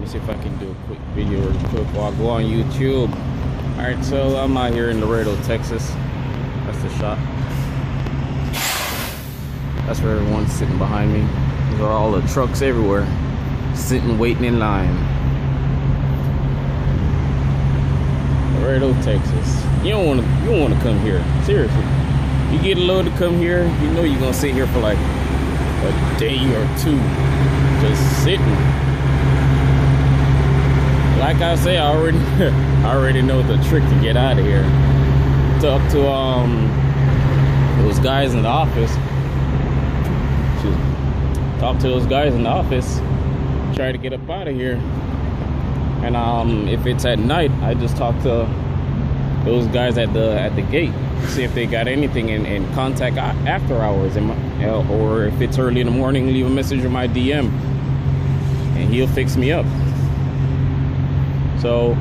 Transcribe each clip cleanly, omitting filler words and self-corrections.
me see if I can do a quick video real quick while I go on YouTube. Alright, so I'm out here in Laredo, Texas. That's the shot. That's where everyone's sitting behind me. These are all the trucks everywhere, sitting waiting in line. Laredo, Texas. You don't want to come here. Seriously. You get a load to come here, you know you're gonna sit here for like a day or two, just sitting. Like I say, I already know the trick to get out of here. Talk to those guys in the office. Talk to those guys in the office. Try to get up out of here. And if it's at night, I just talk to those guys at the gate. See if they got anything in contact after hours, or if it's early in the morning, leave a message with my DM, and he'll fix me up. So,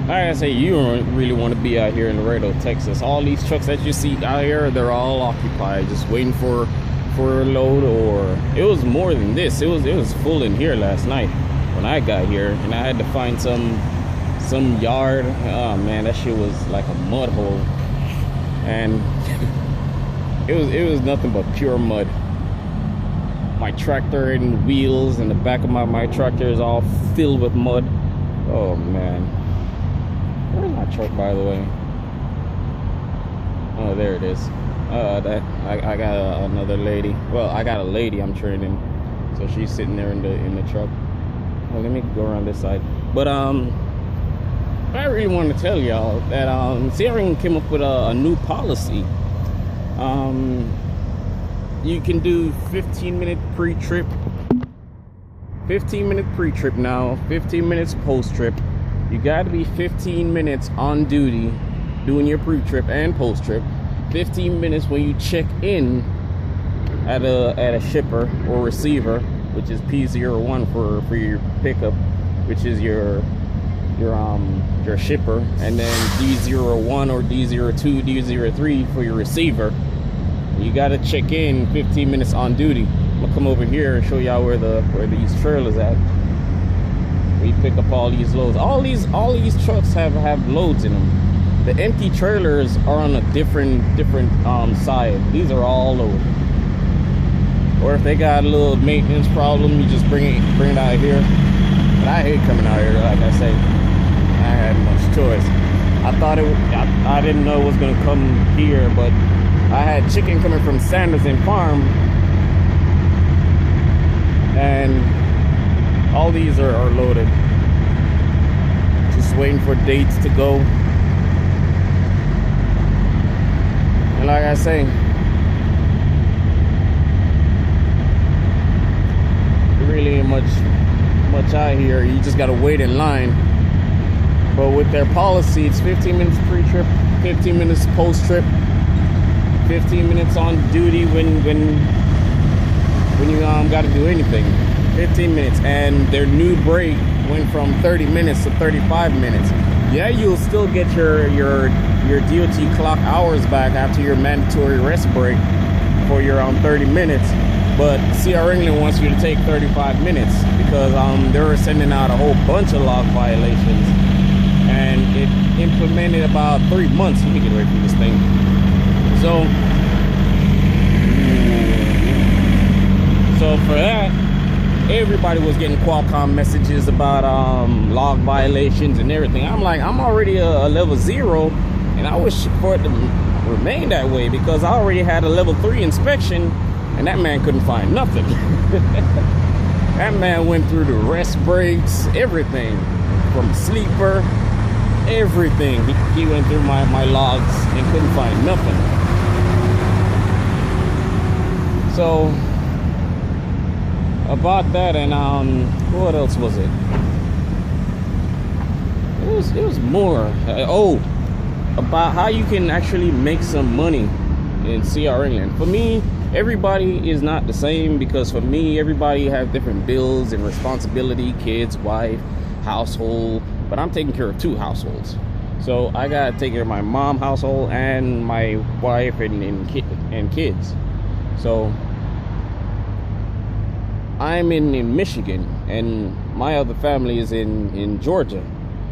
like I say, you don't really want to be out here in Laredo, Texas. All these trucks that you see out here, they're all occupied, just waiting for a load. Or it was more than this. It was full in here last night when I got here, and I had to find some yard. Oh man, that shit was like a mud hole, and it was nothing but pure mud. My tractor and wheels and the back of my tractor is all filled with mud. Oh man, where's my truck, by the way? Oh, there it is. I got another lady. Well, I got a lady I'm training, so she's sitting there in the truck. Well, let me go around this side. But I really want to tell y'all that C.R.England came up with a new policy. You can do 15-minute pre-trip, 15-minute pre-trip now, 15 minutes post-trip. You got to be 15 minutes on duty doing your pre-trip and post-trip. 15 minutes when you check in at a shipper or receiver, which is P01 for your pickup, which is your shipper, and then D01 or D02, D03 for your receiver. You got to check in 15 minutes on duty. I'm gonna come over here and show y'all where these trailers at. We pick up all these loads. All these trucks have loads in them. The empty trailers are on a different side. These are all loaded. Or if they got a little maintenance problem, you just bring it out here. But I hate coming out here, like I say. I had much choice. I didn't know it was gonna come here, but I had chicken coming from Sanderson Farm, and all these are loaded. Just waiting for dates to go. And like I say, really ain't much out here. You just gotta wait in line. But with their policy, it's 15 minutes pre-trip, 15 minutes post-trip, 15 minutes on duty when you got to do anything. 15 minutes, and their new break went from 30 minutes to 35 minutes. Yeah, you'll still get your DOT clock hours back after your mandatory rest break for your 30 minutes. But C.R.England wants you to take 35 minutes because they're sending out a whole bunch of log violations. And it implemented about 3 months. Let me get away from this thing. So for that, everybody was getting Qualcomm messages about log violations and everything. I'm like, I'm already a level 0, and I wish for it to remain that way because I already had a level 3 inspection, and that man couldn't find nothing. That man went through the rest breaks, everything, from sleeper, everything. He went through my logs and couldn't find nothing. So about that, and what else was it? It was more about how you can actually make some money in C.R.England. For me, everybody is not the same, because for me, everybody have different bills and responsibility, kids, wife, household. But I'm taking care of 2 households. So I gotta take care of my mom household and my wife and kids. So I'm in Michigan, and my other family is in Georgia.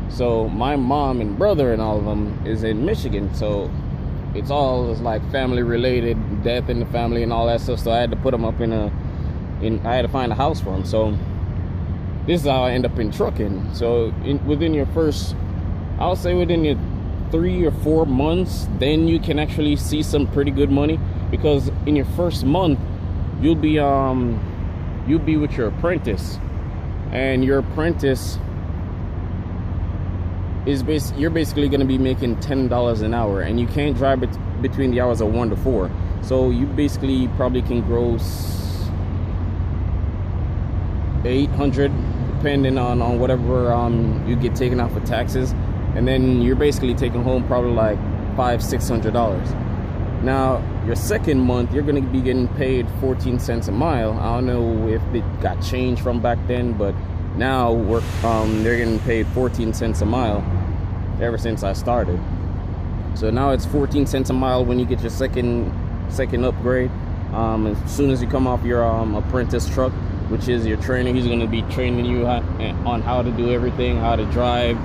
So my mom and brother and all of them is in Michigan. So it's all like family related, death in the family and all that stuff. So I had to put them up I had to find a house for them. So this is how I end up in trucking. So within your first, I'll say within your 3 or 4 months, then you can actually see some pretty good money, because in your first month you'll be with your apprentice, and your apprentice is you're basically going to be making $10 an hour, and you can't drive between the hours of 1 to 4. So you basically probably can gross $800, depending on whatever you get taken off of taxes, and then you're basically taking home probably like $500-600. Now your second month, you're going to be getting paid 14 cents a mile. I don't know if it got changed from back then, but now they're getting paid 14 cents a mile ever since I started. So now it's 14 cents a mile when you get your second upgrade. As soon as you come off your apprentice truck, which is your trainer, he's going to be training you on how to do everything, how to drive,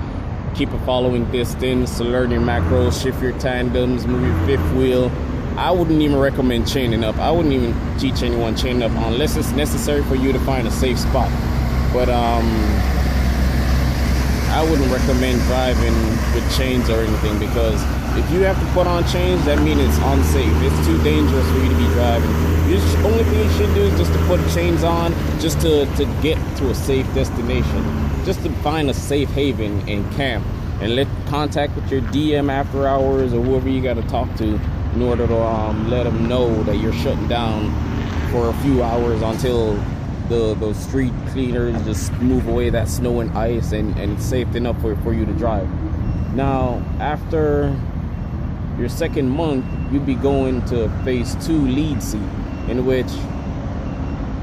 keep a following distance, learn your macros, shift your tandems, move your fifth wheel. I wouldn't even recommend chaining up. I wouldn't even teach anyone chaining up unless it's necessary for you to find a safe spot. But I wouldn't recommend driving with chains or anything, because if you have to put on chains, that means it's unsafe. It's too dangerous for you to be driving. The only thing you should do is just to put chains on, just to get to a safe destination, just to find a safe haven and camp, and let contact with your DM after hours or whoever you got to talk to in order to let them know that you're shutting down for a few hours until the street cleaners just move away that snow and ice, and it's safe enough for you to drive. Now after your second month, you'd be going to phase 2 lead seat, in which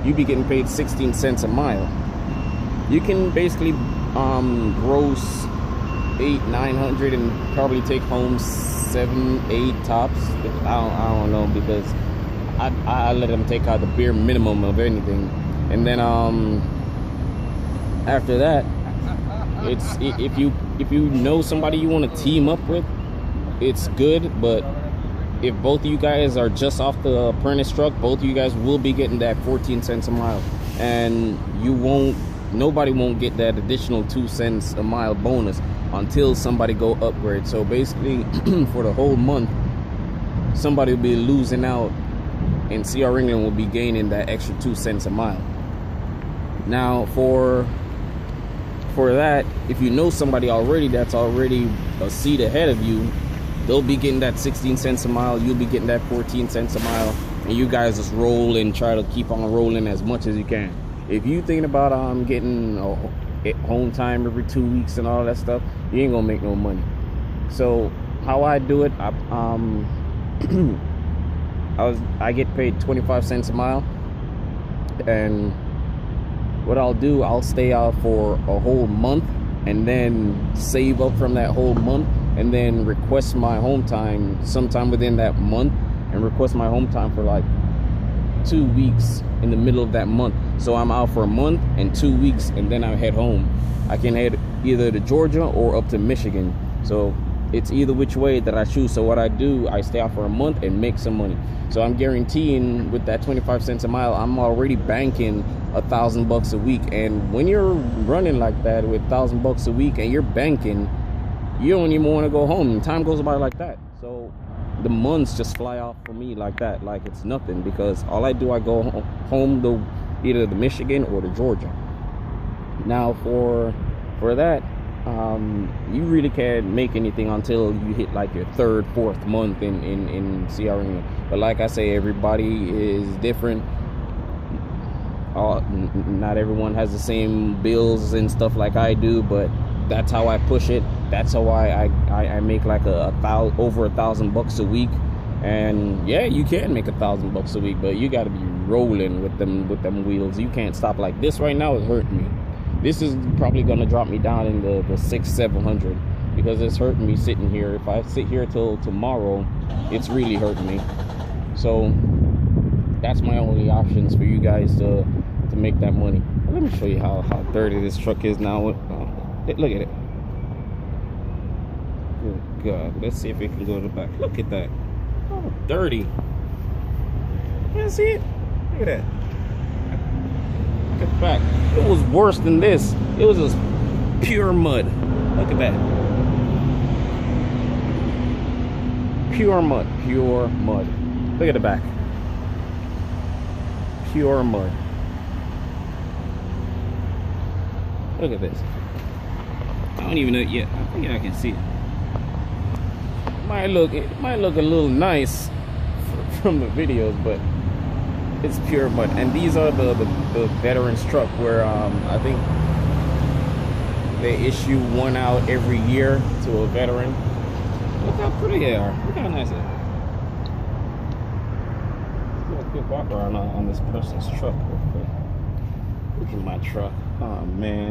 you'd be getting paid 16 cents a mile. You can basically gross 800-900 and probably take home 7-8 tops. I don't know, because I let them take out the bare minimum of anything. And then after that, it's if you know somebody you want to team up with, it's good. But if both of you guys are just off the apprentice truck, both of you guys will be getting that 14 cents a mile, and nobody won't get that additional 2 cents a mile bonus until somebody go upgrade. So basically for the whole month, somebody will be losing out, and C.R.England will be gaining that extra 2 cents a mile. Now for that, if you know somebody already that's already a seat ahead of you, they'll be getting that 16 cents a mile, you'll be getting that 14 cents a mile, and you guys just roll and try to keep on rolling as much as you can. If you thinking about getting home time every 2 weeks and all that stuff, you ain't gonna make no money. So how I do it, I get paid 25 cents a mile, and what I'll do, I'll stay out for a whole month and then save up from that whole month, and then request my home time sometime within that month, and request my home time for like 2 weeks in the middle of that month. So I'm out for a month and 2 weeks, and then I head home. I can head either to Georgia or up to Michigan. So it's either which way that I choose. So what I do, I stay out for a month and make some money. So I'm guaranteeing with that 25 cents a mile, I'm already banking $1,000 a week. And when you're running like that with $1,000 a week and you're banking, you don't even want to go home. Time goes by like that. So the months just fly off for me like that, like it's nothing, because all I do, I go home to either the Michigan or the Georgia. Now for that, you really can't make anything until you hit like your 3rd, 4th month in C.R.England. But like I say, everybody is different. Not everyone has the same bills and stuff like I do, but that's how I push it. That's how I make like over $1,000 a week. And yeah, you can make $1,000 a week, but you got to be rolling with them wheels. You can't stop. Like this right now is hurting me. This is probably gonna drop me down in the 600-700, because it's hurting me sitting here. If I sit here till tomorrow, it's really hurting me. So that's my only options for you guys to to make that money. Let me show you how dirty this truck is now. Look at it. Good God. Let's see if we can go to the back. Look at that. Oh, dirty. You see it? Look at that. Look at the back. It was worse than this. It was just pure mud. Look at that. Pure mud. Pure mud. Look at the back. Pure mud. Look at this. I don't even know yet. I think I can see it. It might look a little nice from the videos, but it's pure mud. And these are the veterans truck where I think they issue one out every year to a veteran. Look how pretty they are. Look how nice it is. Let's do a quick walk around on this person's truck real quick. Look at my truck. Oh man.